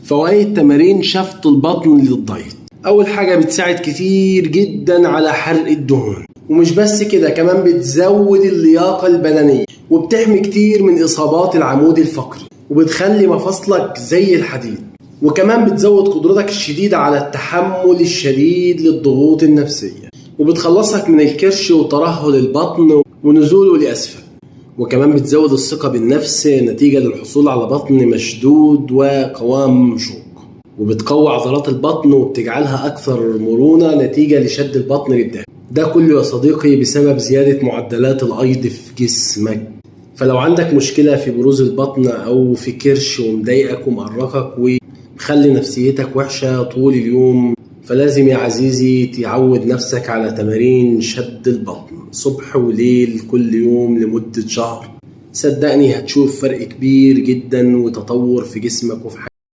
فوائد تمارين شفط البطن للدايت. اول حاجة بتساعد كتير جدا على حرق الدهون، ومش بس كده، كمان بتزود اللياقة البدنية وبتحمي كتير من اصابات العمود الفقري، وبتخلي مفاصلك زي الحديد، وكمان بتزود قدرتك الشديدة على التحمل الشديد للضغوط النفسية، وبتخلصك من الكرش وترهل البطن ونزوله لأسفل، وكمان بتزود الثقة بالنفس نتيجة للحصول على بطن مشدود وقوام مشوق، وبتقوي عضلات البطن وبتجعلها أكثر مرونة نتيجة لشد البطن للداخل. ده كله يا صديقي بسبب زيادة معدلات الأيض في جسمك. فلو عندك مشكلة في بروز البطن أو في كرش ومضايقك ومقرقك ومخلي نفسيتك وحشة طول اليوم، فلازم يا عزيزي تعود نفسك على تمارين شد البطن صبح وليل كل يوم لمدة شهر. صدقني هتشوف فرق كبير جدا وتطور في جسمك وفي حياتك.